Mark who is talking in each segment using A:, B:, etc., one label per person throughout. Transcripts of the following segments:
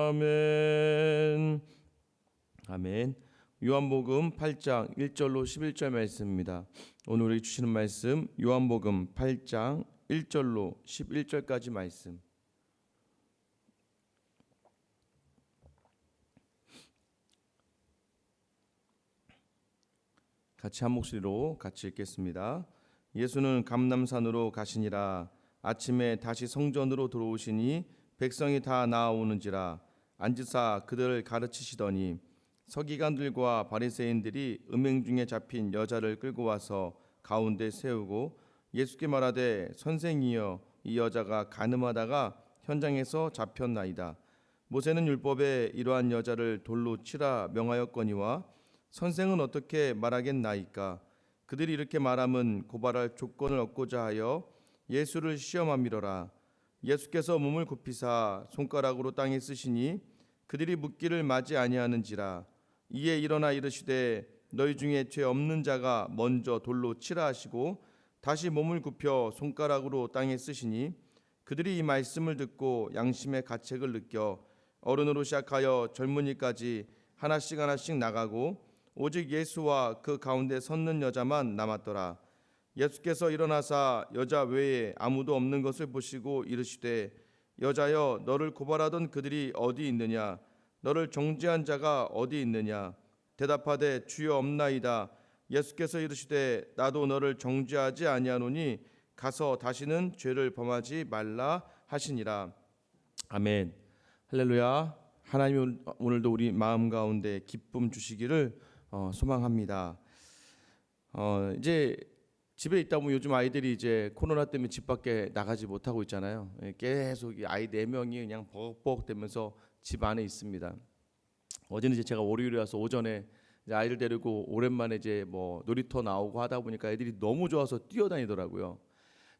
A: 아멘. 아멘. 요한복음 8장 1절로 11절 말씀입니다. 오늘 우리 주시는 말씀 요한복음 8장 1절로 11절까지 말씀. 같이 한 목소리로 같이 읽겠습니다. 예수는 감람산으로 가시니라. 아침에 다시 성전으로 들어오시니 백성이 다 나아오는지라. 앉으사 그들을 가르치시더니 서기관들과 바리새인들이 음행 중에 잡힌 여자를 끌고 와서 가운데 세우고 예수께 말하되 선생이여 이 여자가 간음하다가 현장에서 잡혔나이다. 모세는 율법에 이러한 여자를 돌로 치라 명하였거니와 선생은 어떻게 말하겠나이까. 그들이 이렇게 말함은 고발할 조건을 얻고자 하여 예수를 시험함이로라. 예수께서 몸을 굽히사 손가락으로 땅에 쓰시니 그들이 묻기를 마지 아니하는지라. 이에 일어나 이르시되 너희 중에 죄 없는 자가 먼저 돌로 치라 하시고 다시 몸을 굽혀 손가락으로 땅에 쓰시니 그들이 이 말씀을 듣고 양심의 가책을 느껴 어른으로 시작하여 젊은이까지 하나씩 나가고 오직 예수와 그 가운데 섰는 여자만 남았더라. 예수께서 일어나사 여자 외에 아무도 없는 것을 보시고 이르시되 여자여 너를 고발하던 그들이 어디 있느냐. 너를 정죄한 자가 어디 있느냐. 대답하되 주여 없나이다. 예수께서 이르시되 나도 너를 정죄하지 아니하노니 가서 다시는 죄를 범하지 말라 하시니라. 아멘. 할렐루야. 하나님 오늘도 우리 마음 가운데 기쁨 주시기를 소망합니다. 이제 집에 있다 보면 요즘 아이들이 이제 코로나 때문에 집 밖에 나가지 못하고 있잖아요. 계속 아이 4명이 그냥 버벅버벅 되면서 집 안에 있습니다. 어제는 이제 제가 월요일에 와서 오전에 이제 아이를 데리고 오랜만에 이제 뭐 놀이터 나오고 하다 보니까 애들이 너무 좋아서 뛰어다니더라고요.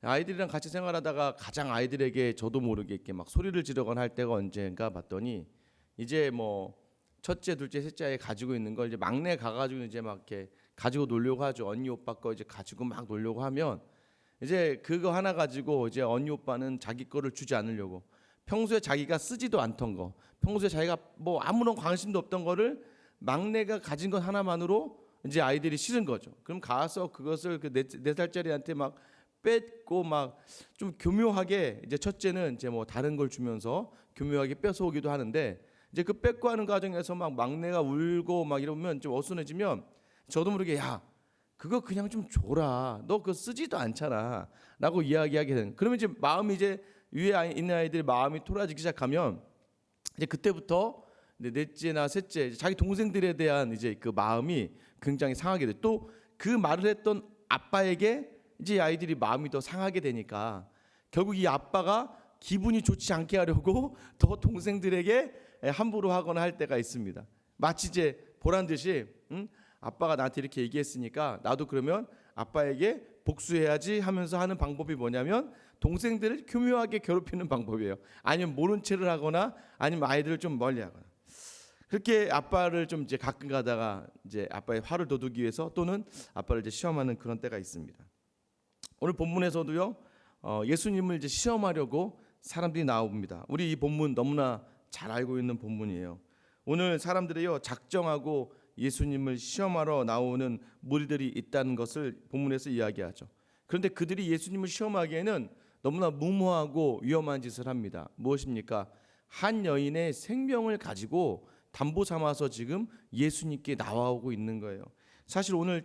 A: 아이들이랑 같이 생활하다가 가장 아이들에게 저도 모르게 이렇게 막 소리를 지르거나 할 때가 언젠가 봤더니 이제 뭐 첫째, 둘째, 셋째 아이 가지고 있는 걸 이제 막내 가가지고 이제 막 이렇게 가지고 놀려고 하죠. 언니 오빠 거 이제 가지고 막 놀려고 하면 이제 그거 하나 가지고 이제 언니 오빠는 자기 거를 주지 않으려고 평소에 자기가 쓰지도 않던 거, 평소에 자기가 뭐 아무런 관심도 없던 거를 막내가 가진 것 하나만으로 이제 아이들이 싫은 거죠. 그럼 가서 그것을 그 4살짜리한테 막 뺏고 막 좀 교묘하게 이제 첫째는 이제 뭐 다른 걸 주면서 교묘하게 뺏어오기도 하는데 이제 그 뺏고 하는 과정에서 막 막내가 울고 막 이러면 좀 어수선해지면 저도 모르게 야 그거 그냥 좀 줘라. 너 그거 쓰지도 않잖아. 라고 이야기하게 되는. 그러면 이제 마음이 이제 위에 있는 아이들이 마음이 토라지기 시작하면 이제 그때부터 넷째나 셋째 자기 동생들에 대한 이제 그 마음이 굉장히 상하게 돼. 또 그 말을 했던 아빠에게 이제 아이들이 마음이 더 상하게 되니까 결국 이 아빠가 기분이 좋지 않게 하려고 더 동생들에게 함부로 하거나 할 때가 있습니다. 마치 이제 보란 듯이 아빠가 나한테 이렇게 얘기했으니까 나도 그러면 아빠에게 복수해야지 하면서 하는 방법이 뭐냐면 동생들을 교묘하게 괴롭히는 방법이에요. 아니면 모른 체를 하거나 아니면 아이들을 좀 멀리하거나. 그렇게 아빠를 좀 이제 가끔 가다가 이제 아빠의 화를 돋우기 위해서 또는 아빠를 이제 시험하는 그런 때가 있습니다. 오늘 본문에서도요 예수님을 이제 시험하려고 사람들이 나옵니다. 우리 이 본문 너무나 잘 알고 있는 본문이에요. 오늘 사람들이요 작정하고 예수님을 시험하러 나오는 무리들이 있다는 것을 본문에서 이야기하죠. 그런데 그들이 예수님을 시험하기에는 너무나 무모하고 위험한 짓을 합니다. 무엇입니까? 한 여인의 생명을 가지고 담보 삼아서 지금 예수님께 나와오고 있는 거예요. 사실 오늘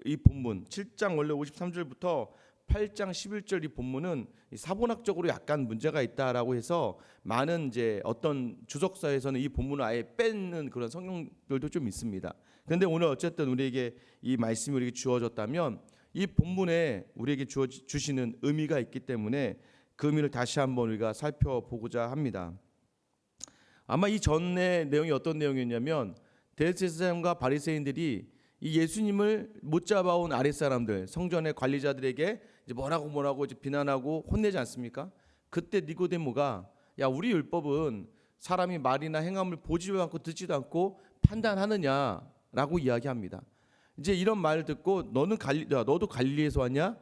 A: 이 본문 7장 원래 53절부터 8장 11절 이 본문은 사본학적으로 약간 문제가 있다라고 해서 많은 이제 어떤 주석사에서는 이 본문을 아예 뺏는 그런 성경들도 좀 있습니다. 그런데 오늘 어쨌든 우리에게 이 말씀이 우리에게 주어졌다면 이 본문에 우리에게 주시는 의미가 있기 때문에 그 의미를 다시 한번 우리가 살펴보고자 합니다. 아마 이 전의 내용이 어떤 내용이었냐면 대제사장과 바리새인들이 이 예수님을 못 잡아온 아랫사람들 성전의 관리자들에게 이제 뭐라고 이제 비난하고 혼내지 않습니까? 그때 니고데모가 야 우리 율법은 사람이 말이나 행함을 보지도 않고 듣지도 않고 판단하느냐라고 이야기합니다. 이제 이런 말을 듣고 너도 갈릴리에서 왔냐?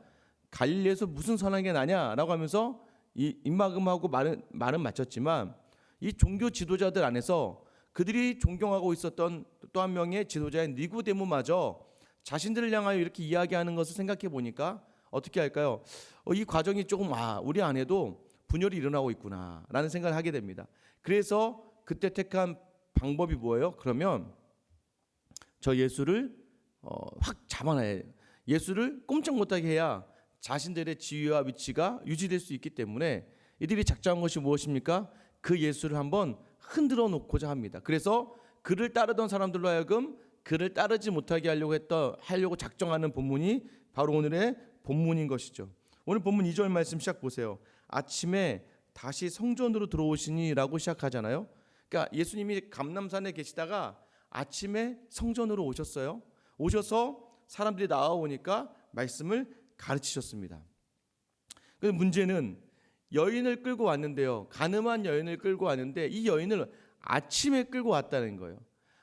A: 갈릴리에서 무슨 선한 게 나냐라고 하면서 이 입막음하고 말은 맞췄지만 이 종교 지도자들 안에서 그들이 존경하고 있었던 또 한 명의 지도자인 니고데모마저 자신들을 향하여 이렇게 이야기하는 것을 생각해 보니까 어떻게 할까요? 이 과정이 조금 우리 안에도 분열이 일어나고 있구나라는 생각을 하게 됩니다. 그래서 그때 택한 방법이 뭐예요? 그러면 저 예수를 확 잡아놔야 해요. 예수를 꼼짝 못하게 해야 자신들의 지위와 위치가 유지될 수 있기 때문에 이들이 작정한 것이 무엇입니까? 그 예수를 한번 흔들어 놓고자 합니다. 그래서 그를 따르던 사람들로 하여금 그를 따르지 못하게 하려고 작정하는 본문이 바로 오늘의 본문인 것이죠. 오늘 본문 2절 말씀 시작 보세요. 아침에 다시 성전으로 들어오시니라고 시작하잖아요. 그러니까 예수님이 감람산에 계시다가 아침에 성전으로 오셨어요. 오셔서 사람들이 나와오니까 말씀을 가르치셨습니다. 근데 문제는 여인을 끌고 왔는데요. 가늠한 여인을 끌고 왔는데 이 여인을 아침에 끌고 왔다는 거예요.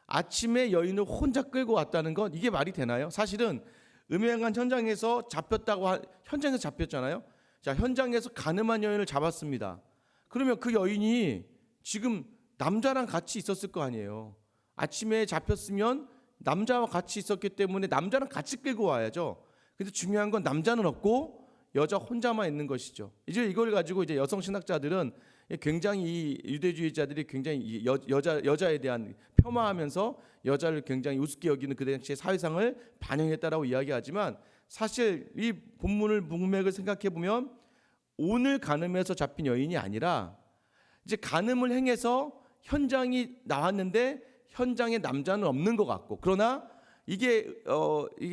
A: 아침에 여인을 혼자 끌고 왔다는 건 이게 말이 되나요? 사실은 음행한 현장에서 현장에서 잡혔잖아요. 자, 현장에서 가늠한 여인을 잡았습니다. 그러면 그 여인이 지금 남자랑 같이 있었을 거 아니에요. 아침에 잡혔으면 남자와 같이 있었기 때문에 남자랑 같이 끌고 와야죠. 근데 중요한 건 남자는 없고 여자 혼자만 있는 것이죠. 이제 이걸 가지고 이제 여성 신학자들은 굉장히 이 유대주의자들이 굉장히 여자에 대한 폄하하면서 여자를 굉장히 우습게 여기는 그 당시의 사회상을 반영했다라고 이야기하지만 사실 이 본문을 문맥을 생각해 보면 오늘 간음에서 잡힌 여인이 아니라 이제 간음을 행해서 현장이 나왔는데 현장에 남자는 없는 것 같고 그러나 이게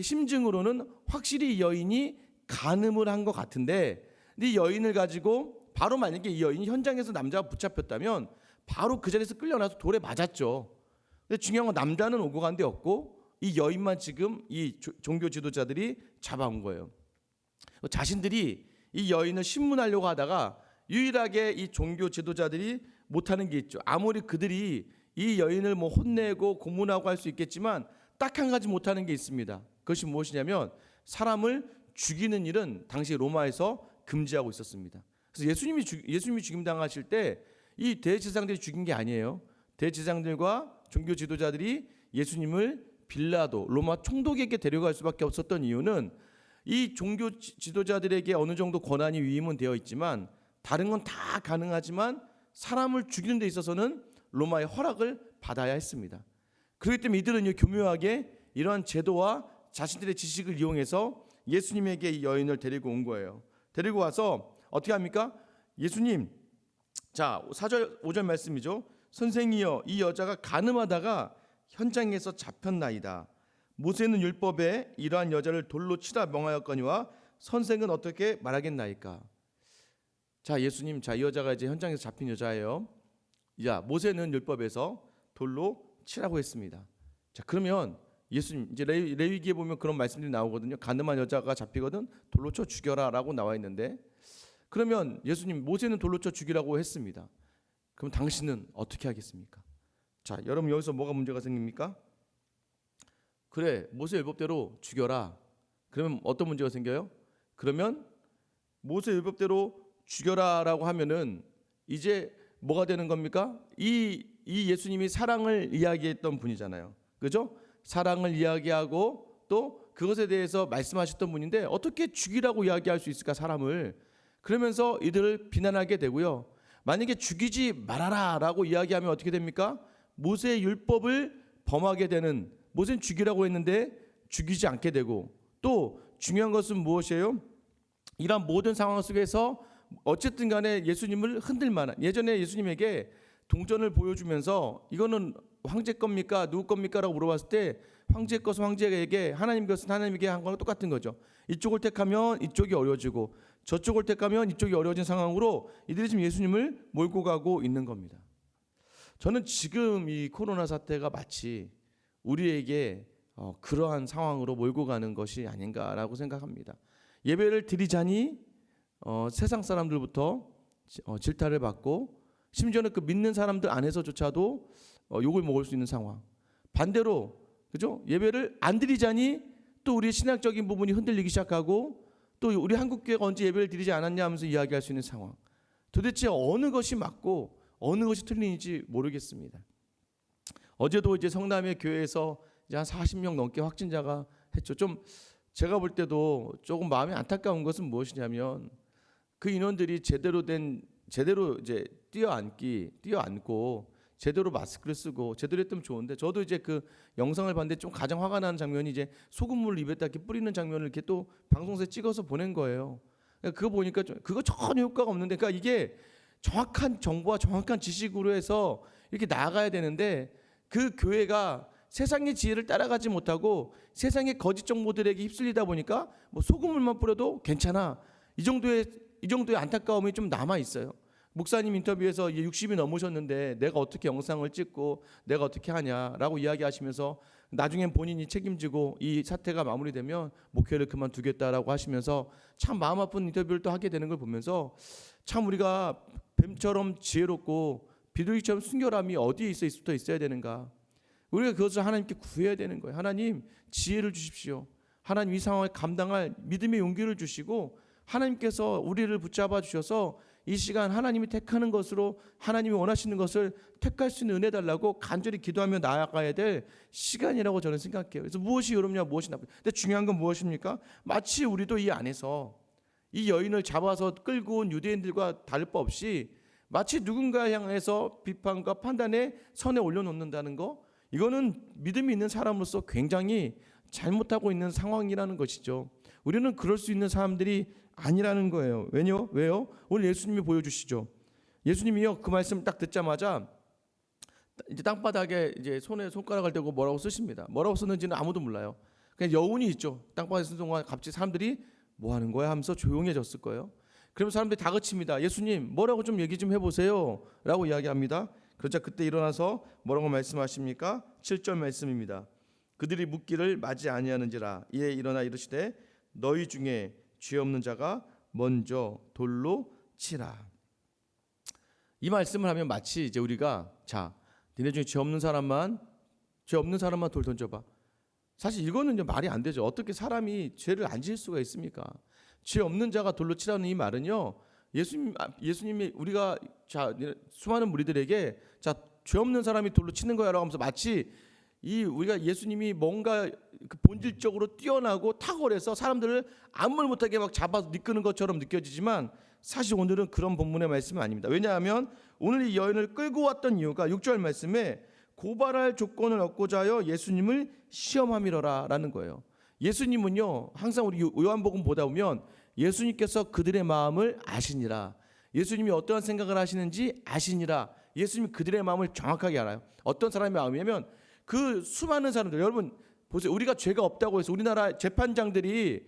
A: 심증으로는 확실히 이 여인이 간음을 한 것 같은데 이 여인을 가지고 바로 만약에 이 여인이 현장에서 남자가 붙잡혔다면 바로 그 자리에서 끌려나서 돌에 맞았죠. 근데 중요한 건 남자는 오고 간 데 없고 이 여인만 지금 이 종교 지도자들이 잡아온 거예요. 자신들이 이 여인을 신문하려고 하다가 유일하게 이 종교 지도자들이 못하는 게 있죠. 아무리 그들이 이 여인을 뭐 혼내고 고문하고 할 수 있겠지만 딱 한 가지 못하는 게 있습니다. 그것이 무엇이냐면 사람을 죽이는 일은 당시 로마에서 금지하고 있었습니다. 그래서 예수님이 죽임 당하실 때 이 대제사장들이 죽인 게 아니에요. 대제사장들과 종교 지도자들이 예수님을 빌라도 로마 총독에게 데려갈 수밖에 없었던 이유는 이 종교 지도자들에게 어느 정도 권한이 위임은 되어 있지만 다른 건 다 가능하지만 사람을 죽이는 데 있어서는 로마의 허락을 받아야 했습니다. 그렇기 때문에 이들은 교묘하게 이러한 제도와 자신들의 지식을 이용해서 예수님에게 이 여인을 데리고 온 거예요. 데리고 와서 어떻게 합니까? 예수님, 자 4절 5절 말씀이죠. 선생이여, 이 여자가 간음하다가 현장에서 잡혔나이다. 모세는 율법에 이러한 여자를 돌로 치라 명하였거니와 선생은 어떻게 말하겠나이까? 자, 예수님, 이 여자가 이제 현장에서 잡힌 여자예요. 자, 모세는 율법에서 돌로 치라고 했습니다. 자, 그러면 예수님, 이제 레위기에 보면 그런 말씀들이 나오거든요. 간음한 여자가 잡히거든 돌로 쳐 죽여라라고 나와 있는데, 그러면 예수님, 모세는 돌로 쳐 죽이라고 했습니다. 그럼 당신은 어떻게 하겠습니까? 자, 여러분 여기서 뭐가 문제가 생깁니까? 그래, 모세 율법대로 죽여라. 그러면 어떤 문제가 생겨요? 그러면 모세 율법대로 죽여라라고 하면은 이제 뭐가 되는 겁니까? 이 예수님이 사랑을 이야기했던 분이잖아요. 그죠? 사랑을 이야기하고 또 그것에 대해서 말씀하셨던 분인데 어떻게 죽이라고 이야기할 수 있을까, 사람을. 그러면서 이들을 비난하게 되고요. 만약에 죽이지 말아라라고 이야기하면 어떻게 됩니까? 모세의 율법을 범하게 되는, 모세는 죽이라고 했는데 죽이지 않게 되고, 또 중요한 것은 무엇이에요? 이런 모든 상황 속에서 어쨌든 간에 예수님을 흔들 만한, 예전에 예수님에게 동전을 보여주면서 이거는 황제 겁니까? 누구 겁니까? 라고 물어봤을 때 황제 것은 황제에게, 하나님 것은 하나님에게 한 거랑 똑같은 거죠. 이쪽을 택하면 이쪽이 어려워지고 저쪽을 택하면 이쪽이 어려워진 상황으로 이들이 지금 예수님을 몰고 가고 있는 겁니다. 저는 지금 이 코로나 사태가 마치 우리에게 그러한 상황으로 몰고 가는 것이 아닌가라고 생각합니다. 예배를 드리자니 세상 사람들부터 질타를 받고, 심지어는 그 믿는 사람들 안에서조차도 욕을 먹을 수 있는 상황. 반대로, 그죠? 예배를 안 드리자니 또 우리의 신학적인 부분이 흔들리기 시작하고, 또 우리 한국교회가 언제 예배를 드리지 않았냐 하면서 이야기할 수 있는 상황. 도대체 어느 것이 맞고 어느 것이 틀린지 모르겠습니다. 어제도 이제 성남의 교회에서 이제 한 40명 넘게 확진자가 했죠. 좀 제가 볼 때도 조금 마음이 안타까운 것은 무엇이냐면 그 인원들이 제대로 이제 뛰어앉고 제대로 마스크를 쓰고 제대로 했으면 좋은데, 저도 이제 그 영상을 봤는데 좀 가장 화가 나는 장면이 이제 소금물을 입에다 이렇게 뿌리는 장면을 이렇게 또 방송사에 찍어서 보낸 거예요. 그러니까 그거 보니까 그거 전혀 효과가 없는데, 그러니까 이게 정확한 정보와 정확한 지식으로 해서 이렇게 나아가야 되는데 그 교회가 세상의 지혜를 따라가지 못하고 세상의 거짓 정보들에게 휩쓸리다 보니까 뭐 소금물만 뿌려도 괜찮아, 이 정도의 안타까움이 좀 남아 있어요. 목사님 인터뷰에서 60이 넘으셨는데 내가 어떻게 영상을 찍고 내가 어떻게 하냐라고 이야기하시면서 나중엔 본인이 책임지고 이 사태가 마무리되면 목회를 그만두겠다라고 하시면서 참 마음 아픈 인터뷰를 또 하게 되는 걸 보면서 참 우리가 뱀처럼 지혜롭고 비둘기처럼 순결함이 어디에 붙어 있어야 되는가, 우리가 그것을 하나님께 구해야 되는 거예요. 하나님 지혜를 주십시오. 하나님 이 상황을 감당할 믿음의 용기를 주시고 하나님께서 우리를 붙잡아 주셔서 이 시간 하나님이 택하는 것으로 하나님이 원하시는 것을 택할 수 있는 은혜 달라고 간절히 기도하며 나아가야 될 시간이라고 저는 생각해요. 그래서 무엇이 여롭냐 무엇이 나쁘냐. 근데 중요한 건 무엇입니까? 마치 우리도 이 안에서 이 여인을 잡아서 끌고 온 유대인들과 다를 바 없이 마치 누군가 향해서 비판과 판단의 선에 올려놓는다는 거, 이거는 믿음이 있는 사람으로서 굉장히 잘못하고 있는 상황이라는 것이죠. 우리는 그럴 수 있는 사람들이 아니라는 거예요. 왜요? 오늘 예수님이 보여주시죠. 예수님이요 그 말씀 딱 듣자마자 이제 땅바닥에 이제 손에 손가락을 대고 뭐라고 쓰십니다. 뭐라고 썼는지는 아무도 몰라요. 그냥 여운이 있죠. 땅바닥에 쓰는 동안 갑자기 사람들이 뭐 하는 거야 하면서 조용해졌을 거예요. 그러면 사람들이 다그칩니다. 예수님 뭐라고 좀 얘기 좀 해보세요 라고 이야기합니다. 그러자 그때 일어나서 뭐라고 말씀하십니까? 7절 말씀입니다. 그들이 묻기를 맞이 아니하는지라. 이에 일어나 이르시되 너희 중에 죄 없는 자가 먼저 돌로 치라. 이 말씀을 하면 마치 이제 우리가 자 니네 중에 죄 없는 사람만 돌 던져봐. 사실 이거는 이제 말이 안 되죠. 어떻게 사람이 죄를 안 지을 수가 있습니까? 죄 없는 자가 돌로 치라는 이 말은요, 예수님이 우리가 자 수많은 무리들에게 자 죄 없는 사람이 돌로 치는 거야라고 하면서 마치 우리가 예수님이 뭔가 그 본질적으로 뛰어나고 탁월해서 사람들을 아무 말 못하게 막 잡아서 이끄는 것처럼 느껴지지만 사실 오늘은 그런 본문의 말씀은 아닙니다. 왜냐하면 오늘 이 여인을 끌고 왔던 이유가 6절 말씀에 고발할 조건을 얻고자 하여 예수님을 시험함이러라라는 거예요. 예수님은요 항상 우리 요한복음 보다 보면 예수님께서 그들의 마음을 아시니라, 예수님이 어떠한 생각을 하시는지 아시니라, 예수님이 그들의 마음을 정확하게 알아요. 어떤 사람의 마음이냐면 그 수많은 사람들, 여러분 보세요. 우리가 죄가 없다고 해서 우리나라 재판장들이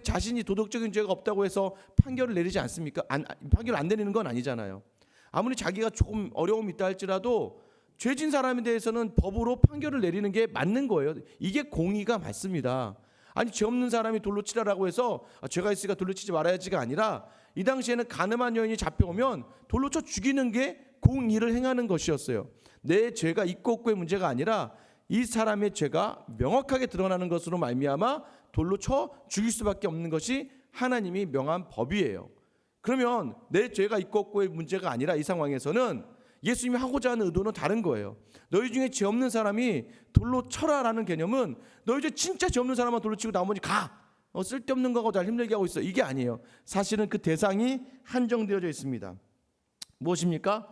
A: 자신이 도덕적인 죄가 없다고 해서 판결을 내리지 않습니까? 판결을 안 내리는 건 아니잖아요. 아무리 자기가 조금 어려움이 있다 할지라도 죄진 사람에 대해서는 법으로 판결을 내리는 게 맞는 거예요. 이게 공의가 맞습니다. 아니 죄 없는 사람이 돌로 치라라고 해서 죄가 있으니까 돌로 치지 말아야지가 아니라 이 당시에는 간음한 여인이 잡혀오면 돌로 쳐 죽이는 게 공의를 행하는 것이었어요. 내 죄가 있고 없고의 문제가 아니라 이 사람의 죄가 명확하게 드러나는 것으로 말미암아 돌로 쳐 죽일 수밖에 없는 것이 하나님이 명한 법이에요. 그러면 내 죄가 있고 없고의 문제가 아니라 이 상황에서는 예수님이 하고자 하는 의도는 다른 거예요. 너희 중에 죄 없는 사람이 돌로 쳐라라는 개념은 너희 중에 진짜 죄 없는 사람만 돌로 치고 나머지 쓸데없는 거하고 잘 힘들게 하고 있어, 이게 아니에요. 사실은 그 대상이 한정되어져 있습니다. 무엇입니까?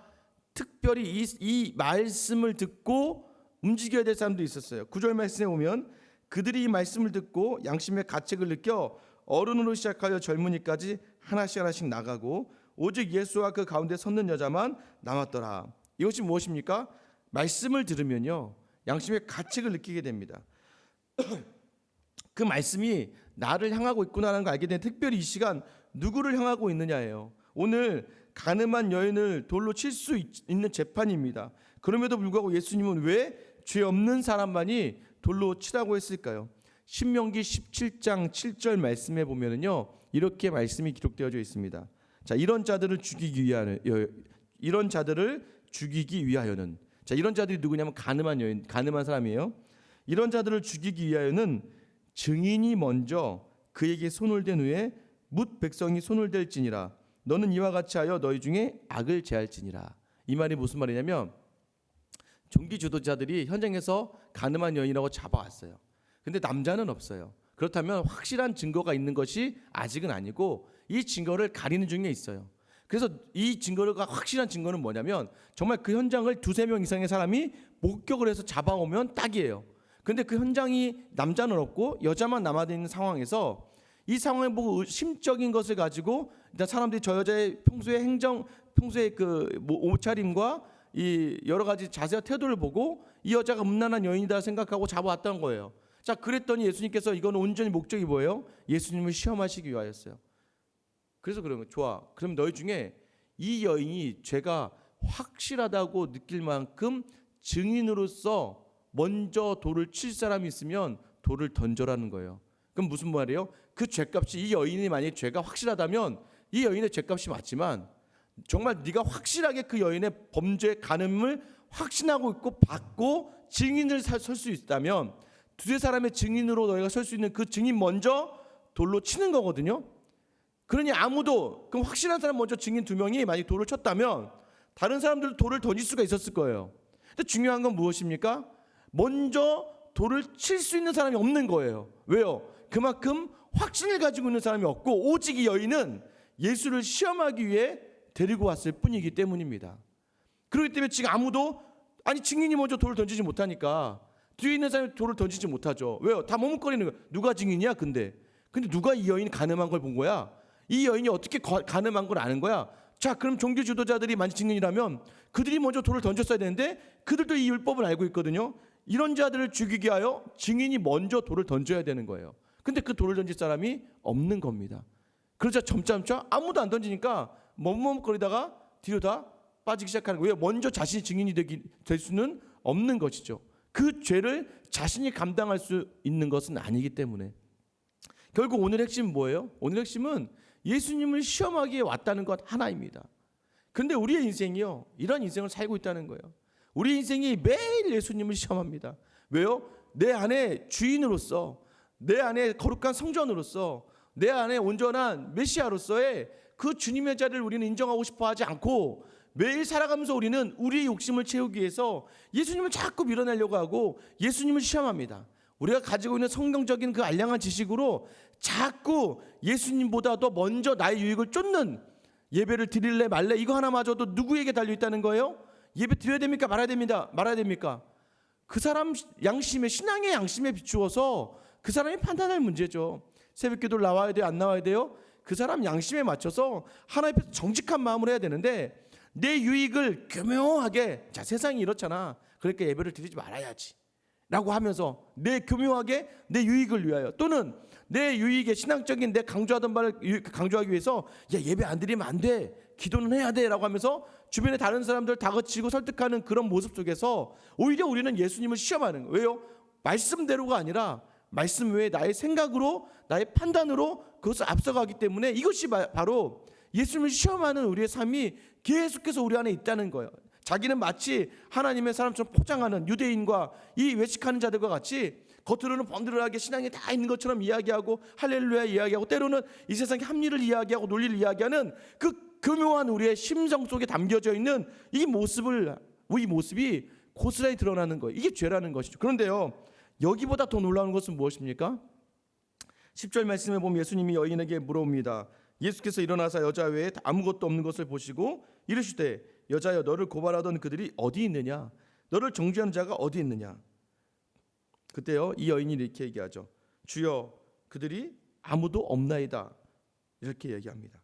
A: 특별히 이 말씀을 듣고 움직여야 될 사람도 있었어요. 9절 말씀에 보면 그들이 이 말씀을 듣고 양심의 가책을 느껴 어른으로 시작하여 젊은이까지 하나씩 나가고 오직 예수와 그 가운데 섰는 여자만 남았더라. 이것이 무엇입니까? 말씀을 들으면요 양심의 가책을 느끼게 됩니다. 그 말씀이 나를 향하고 있구나라는 걸 알게 된, 특별히 이 시간 누구를 향하고 있느냐예요. 오늘 간음한 여인을 돌로 칠 수 있는 재판입니다. 그럼에도 불구하고 예수님은 왜 죄 없는 사람만이 돌로 치라고 했을까요? 신명기 17장 7절 말씀에 보면은요 이렇게 말씀이 기록되어져 있습니다. 자, 이런 자들을 죽이기 위하여는 자, 이런 자들이 누구냐면 간음한 사람이에요. 이런 자들을 죽이기 위하여는 증인이 먼저 그에게 손을 댄 후에 뭇 백성이 손을 댈지니라. 너는 이와 같이 하여 너희 중에 악을 제할지니라. 이 말이 무슨 말이냐면 종기 주도자들이 현장에서 가늠한 여인이라고 잡아왔어요. 근데 남자는 없어요. 그렇다면 확실한 증거가 있는 것이 아직은 아니고 이 증거를 가리는 중에 있어요. 그래서 이 증거가 확실한 증거는 뭐냐면 정말 그 현장을 두세 명 이상의 사람이 목격을 해서 잡아오면 딱이에요. 근데 그 현장이 남자는 없고 여자만 남아있는 상황에서 이 상황을 보고 심적인 것을 가지고 일단 사람들이 저 여자의 평소의 그 옷차림과 이 여러 가지 자세와 태도를 보고 이 여자가 음란한 여인이다 생각하고 잡아왔던 거예요. 자, 그랬더니 예수님께서 이건 온전히 목적이 뭐예요? 예수님을 시험하시기 위하였어요. 그래서 그러면 좋아. 그럼 너희 중에 이 여인이 죄가 확실하다고 느낄 만큼 증인으로서 먼저 돌을 칠 사람이 있으면 돌을 던져라는 거예요. 그럼 무슨 말이에요? 그 죄값이 이 여인이 만약에 죄가 확실하다면 이 여인의 죄값이 맞지만 정말 네가 확실하게 그 여인의 범죄 간음을 확신하고 있고 받고 증인을 설 수 있다면 두세 사람의 증인으로 너희가 설 수 있는 그 증인 먼저 돌로 치는 거거든요. 그러니 아무도 그럼 확실한 사람 먼저 증인 두 명이 만약 돌을 쳤다면 다른 사람들도 돌을 던질 수가 있었을 거예요. 근데 중요한 건 무엇입니까? 먼저 돌을 칠 수 있는 사람이 없는 거예요. 왜요? 그만큼 확신을 가지고 있는 사람이 없고 오직 이 여인은 예수를 시험하기 위해 데리고 왔을 뿐이기 때문입니다. 그렇기 때문에 지금 아무도 증인이 먼저 돌을 던지지 못하니까 뒤에 있는 사람이 돌을 던지지 못하죠. 왜요? 다 머뭇거리는 거예요. 누가 증인이야? 근데 누가 이 여인이 간음한 걸 본 거야? 이 여인이 어떻게 간음한 걸 아는 거야? 자, 그럼 종교 지도자들이 만약 증인이라면 그들이 먼저 돌을 던졌어야 되는데 그들도 이 율법을 알고 있거든요. 이런 자들을 죽이게 하여 증인이 먼저 돌을 던져야 되는 거예요. 근데 그 돌을 던질 사람이 없는 겁니다. 그러자 점점점 아무도 안 던지니까 머뭇거리다가 뒤로 다 빠지기 시작하는 거예요. 먼저 자신이 증인이 될 수는 없는 것이죠. 그 죄를 자신이 감당할 수 있는 것은 아니기 때문에 결국 오늘 핵심은 뭐예요? 오늘 핵심은 예수님을 시험하기에 왔다는 것 하나입니다. 그런데 우리의 인생이요, 이런 인생을 살고 있다는 거예요. 우리 인생이 매일 예수님을 시험합니다. 왜요? 내 안에 주인으로서, 내 안에 거룩한 성전으로서, 내 안에 온전한 메시아로서의 그 주님의 자리를 우리는 인정하고 싶어 하지 않고 매일 살아가면서 우리는 우리의 욕심을 채우기 위해서 예수님을 자꾸 밀어내려고 하고 예수님을 시험합니다. 우리가 가지고 있는 성경적인 그 알량한 지식으로 자꾸 예수님보다 더 먼저 나의 유익을 쫓는 예배를 드릴래 말래 이거 하나마저도 누구에게 달려있다는 거예요? 예배 드려야 됩니까? 말아야 됩니까? 그 사람 양심에, 신앙의 양심에 비추어서 그 사람이 판단할 문제죠. 새벽기도를 나와야 돼요? 안 나와야 돼요? 그 사람 양심에 맞춰서 하나님 앞에서 정직한 마음으로 해야 되는데 내 유익을 교묘하게, 자, 세상이 이렇잖아, 그러니까 예배를 드리지 말아야지 라고 하면서 교묘하게 내 유익을 위하여 또는 내 유익에 신앙적인 내 강조하던 바를 강조하기 위해서 예배 안 드리면 안 돼, 기도는 해야 돼 라고 하면서 주변에 다른 사람들 다그치고 설득하는 그런 모습 속에서 오히려 우리는 예수님을 시험하는 거예요. 왜요? 말씀대로가 아니라 말씀 외에 나의 생각으로, 나의 판단으로 그것을 앞서가기 때문에 이것이 바로 예수님을 시험하는 우리의 삶이 계속해서 우리 안에 있다는 거예요. 자기는 마치 하나님의 사람처럼 포장하는 유대인과 이 외식하는 자들과 같이 겉으로는 번들하게 신앙이 다 있는 것처럼 이야기하고 할렐루야 이야기하고 때로는 이 세상의 합리를 이야기하고 논리를 이야기하는 그 교묘한 우리의 심성 속에 담겨져 있는 이 모습이 고스란히 드러나는 거예요. 이게 죄라는 것이죠. 그런데요, 여기보다 더 놀라운 것은 무엇입니까? 10절 말씀에 보면 예수님이 여인에게 물어봅니다. 예수께서 일어나사 여자 외에 아무것도 없는 것을 보시고 이르시되 여자여, 너를 고발하던 그들이 어디 있느냐? 너를 정죄하는 자가 어디 있느냐? 그때요, 이 여인이 이렇게 얘기하죠. 주여, 그들이 아무도 없나이다. 이렇게 얘기합니다.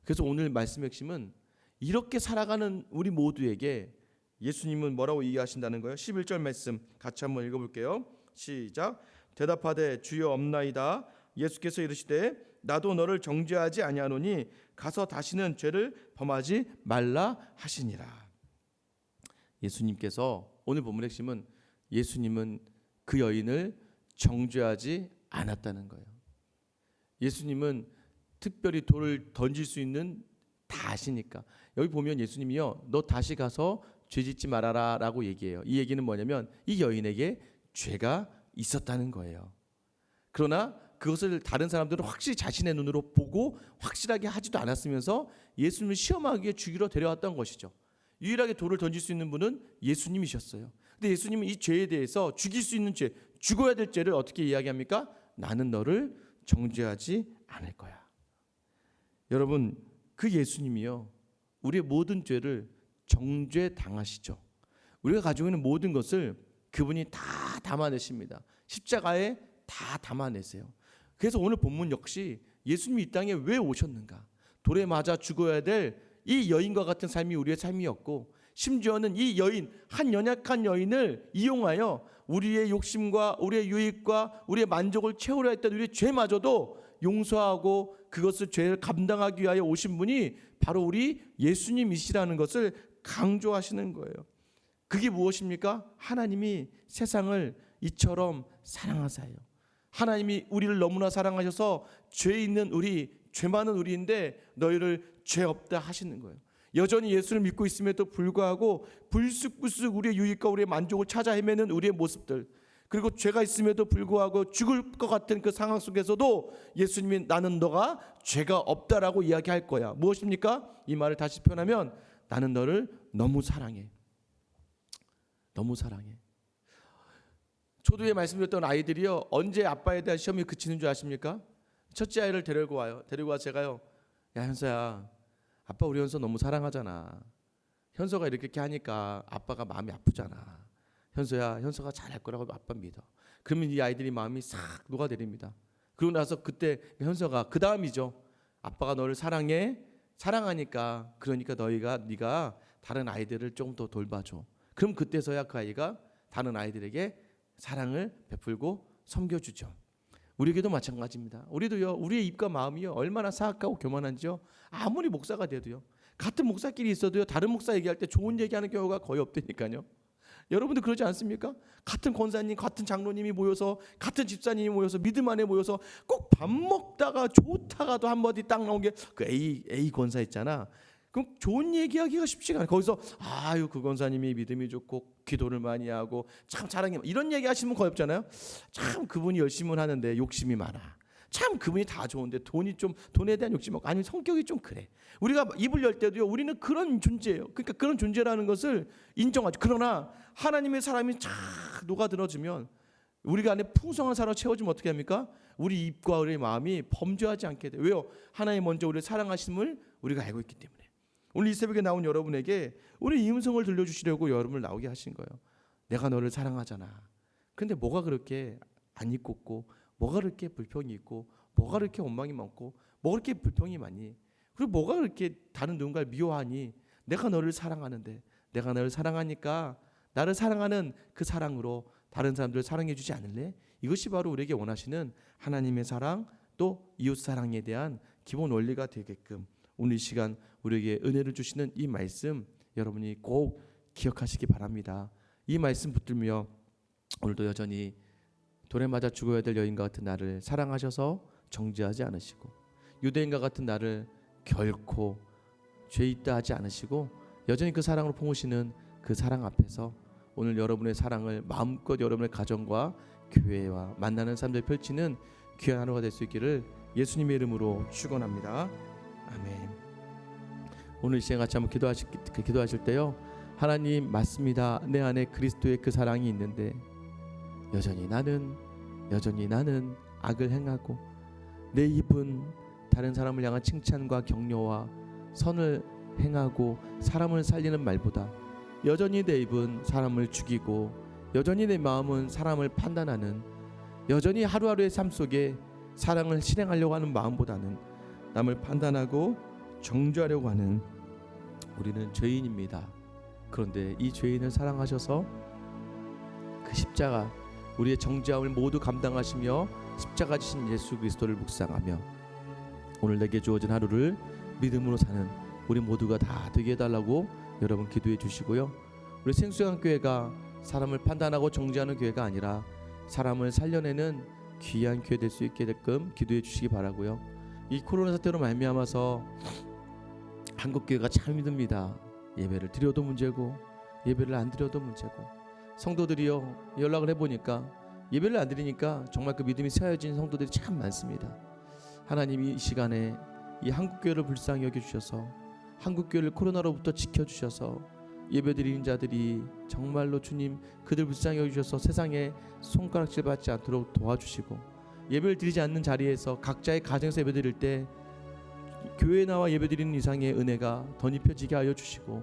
A: 그래서 오늘 말씀의 핵심은 이렇게 살아가는 우리 모두에게 예수님은 뭐라고 얘기하신다는 거예요? 11절 말씀 같이 한번 읽어볼게요. 시작. 대답하되 주여 없나이다. 예수께서 이르시되 나도 너를 정죄하지 아니하노니 가서 다시는 죄를 범하지 말라 하시니라. 예수님께서 오늘 본문의 핵심은 예수님은 그 여인을 정죄하지 않았다는 거예요. 예수님은 특별히 돌을 던질 수 있는 다 아시니까. 여기 보면 예수님이요, 너 다시 가서 죄짓지 말아라 라고 얘기해요. 이 얘기는 뭐냐면 이 여인에게 죄가 있었다는 거예요. 그러나 그것을 다른 사람들은 확실히 자신의 눈으로 보고 확실하게 하지도 않았으면서 예수님을 시험하기 위해 죽이러 데려왔던 것이죠. 유일하게 돌을 던질 수 있는 분은 예수님이셨어요. 근데 예수님은 이 죄에 대해서 죽일 수 있는 죄, 죽어야 될 죄를 어떻게 이야기합니까? 나는 너를 정죄하지 않을 거야. 여러분, 그 예수님이요, 우리의 모든 죄를 정죄당하시죠. 우리가 가지고 있는 모든 것을 그분이 다 담아내십니다. 십자가에 다 담아내세요. 그래서 오늘 본문 역시 예수님이 이 땅에 왜 오셨는가? 돌에 맞아 죽어야 될 이 여인과 같은 삶이 우리의 삶이었고, 심지어는 이 여인, 한 연약한 여인을 이용하여 우리의 욕심과 우리의 유익과 우리의 만족을 채우려 했던 우리의 죄마저도 용서하고 그것을 죄를 감당하기 위하여 오신 분이 바로 우리 예수님이시라는 것을 강조하시는 거예요. 그게 무엇입니까? 하나님이 세상을 이처럼 사랑하사요. 하나님이 우리를 너무나 사랑하셔서 죄 있는 우리, 죄 많은 우리인데 너희를 죄 없다 하시는 거예요. 여전히 예수를 믿고 있음에도 불구하고 불쑥불쑥 우리의 유익과 우리의 만족을 찾아 헤매는 우리의 모습들, 그리고 죄가 있음에도 불구하고 죽을 것 같은 그 상황 속에서도 예수님이 나는 너가 죄가 없다라고 이야기할 거야. 무엇입니까? 이 말을 다시 표현하면 나는 너를 너무 사랑해. 너무 사랑해. 초두에 말씀드렸던 아이들이요, 언제 아빠에 대한 시험이 그치는 줄 아십니까? 첫째 아이를 데리고 와요. 데리고 와 제가요, 야 현서야, 아빠 우리 현서 너무 사랑하잖아. 현서가 이렇게 하니까 아빠가 마음이 아프잖아. 현서야, 현서가 잘할 거라고 아빠 믿어. 그러면 이 아이들이 마음이 싹 녹아내립니다. 그러고 나서 그때 현서가 그 다음이죠. 아빠가 너를 사랑해. 사랑하니까 그러니까 네가 다른 아이들을 좀 더 돌봐줘. 그럼 그때서야 그 아이가 다른 아이들에게 사랑을 베풀고 섬겨주죠. 우리에게도 마찬가지입니다. 우리도요, 우리의 입과 마음이요 얼마나 사악하고 교만한지요. 아무리 목사가 돼도요, 같은 목사끼리 있어도요, 다른 목사 얘기할 때 좋은 얘기하는 경우가 거의 없다니까요. 여러분들 그러지 않습니까? 같은 권사님, 같은 장로님이 모여서, 같은 집사님이 모여서, 믿음 안에 모여서 꼭 밥 먹다가 좋다가도 한마디 딱 나온 게 그 A 권사 있잖아. 그럼 좋은 얘기하기가 쉽지가 않아요. 거기서 아유 그 권사님이 믿음이 좋고 기도를 많이 하고 참 자랑해, 이런 얘기 하시면 거의 없잖아요. 참 그분이 열심히 하는데 욕심이 많아. 참 그분이 다 좋은데 돈에 대한 욕심 없고, 아니면 성격이 좀 그래. 우리가 입을 열 때도요, 우리는 그런 존재예요. 그러니까 그런 존재라는 것을 인정하죠. 그러나 하나님의 사람이 쫙 녹아들어지면, 우리가 안에 풍성한 사랑을 채워주면 어떻게 합니까? 우리 입과 우리 마음이 범죄하지 않게 돼요. 왜요? 하나님 먼저 우리를 사랑하심을 우리가 알고 있기 때문에. 오늘 이 새벽에 나온 여러분에게 오늘 이 음성을 들려주시려고 여러분을 나오게 하신 거예요. 내가 너를 사랑하잖아. 근데 뭐가 그렇게 안 입고, 뭐가 그렇게 불평이 있고, 뭐가 그렇게 원망이 많고, 뭐가 그렇게 불평이 많니? 그리고 뭐가 그렇게 다른 누군가를 미워하니? 내가 너를 사랑하는데, 내가 너를 사랑하니까 나를 사랑하는 그 사랑으로 다른 사람들을 사랑해 주지 않을래? 이것이 바로 우리에게 원하시는 하나님의 사랑, 또 이웃 사랑에 대한 기본 원리가 되게끔 오늘 이 시간 우리에게 은혜를 주시는 이 말씀 여러분이 꼭 기억하시기 바랍니다. 이 말씀 붙들며 오늘도 여전히 돌에 맞아 죽어야 될 여인과 같은 나를 사랑하셔서 정죄하지 않으시고, 유대인과 같은 나를 결코 죄 있다 하지 않으시고 여전히 그 사랑으로 품으시는 그 사랑 앞에서 오늘 여러분의 사랑을 마음껏 여러분의 가정과 교회와 만나는 사람들 펼치는 귀한 하루가 될 수 있기를 예수님의 이름으로 축원합니다. 아멘. 오늘 이 시간 같이 한번 기도하실 때요, 하나님 맞습니다. 내 안에 그리스도의 그 사랑이 있는데 여전히 나는 악을 행하고, 내 입은 다른 사람을 향한 칭찬과 격려와 선을 행하고 사람을 살리는 말보다 여전히 내 입은 사람을 죽이고, 여전히 내 마음은 사람을 판단하는, 여전히 하루하루의 삶 속에 사랑을 실행하려고 하는 마음보다는 남을 판단하고 정죄하려고 하는 우리는 죄인입니다. 그런데 이 죄인을 사랑하셔서 그 십자가, 우리의 정죄함을 모두 감당하시며 십자가 지신 예수 그리스도를 묵상하며 오늘 내게 주어진 하루를 믿음으로 사는 우리 모두가 다 되게 해달라고 여러분 기도해 주시고요. 우리 생수강교회가 사람을 판단하고 정죄하는 교회가 아니라 사람을 살려내는 귀한 교회 될 수 있게 되게끔 기도해 주시기 바라고요. 이 코로나 사태로 말미암아서 한국교회가 참 힘듭니다. 예배를 드려도 문제고 예배를 안 드려도 문제고, 성도들이요 연락을 해보니까 예배를 안 드리니까 정말 그 믿음이 세워진 성도들이 참 많습니다. 하나님이 이 시간에 이 한국교회를 불쌍히 여겨주셔서 한국교회를 코로나로부터 지켜주셔서
B: 예배드리는 자들이 정말로 주님 그들 불쌍히 여기셔서 세상에 손가락질 받지 않도록 도와주시고, 예배를 드리지 않는 자리에서 각자의 가정에서 예배드릴 때 교회에 나와 예배드리는 이상의 은혜가 덧입혀지게 하여 주시고,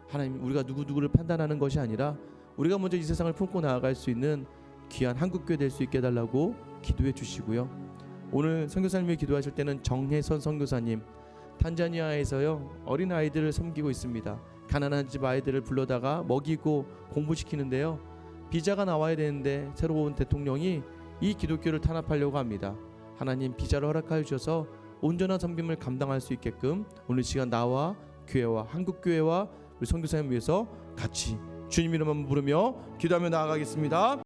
B: 하나님 우리가 누구누구를 판단하는 것이 아니라 우리가 먼저 이 세상을 품고 나아갈 수 있는 귀한 한국교회 될 수 있게 해달라고 기도해 주시고요. 오늘 선교사님이 기도하실 때는 정혜선 선교사님, 탄자니아에서요 어린 아이들을 섬기고 있습니다. 가난한 집 아이들을 불러다가 먹이고 공부시키는데요, 비자가 나와야 되는데 새로운 대통령이 이 기독교를 탄압하려고 합니다. 하나님 비자를 허락하여 주셔서 온전한 섬김을 감당할 수 있게끔 오늘 시간 나와 교회와 한국교회와 우리 선교사님 위해서 같이 주님 이름만 부르며 기도하며 나아가겠습니다.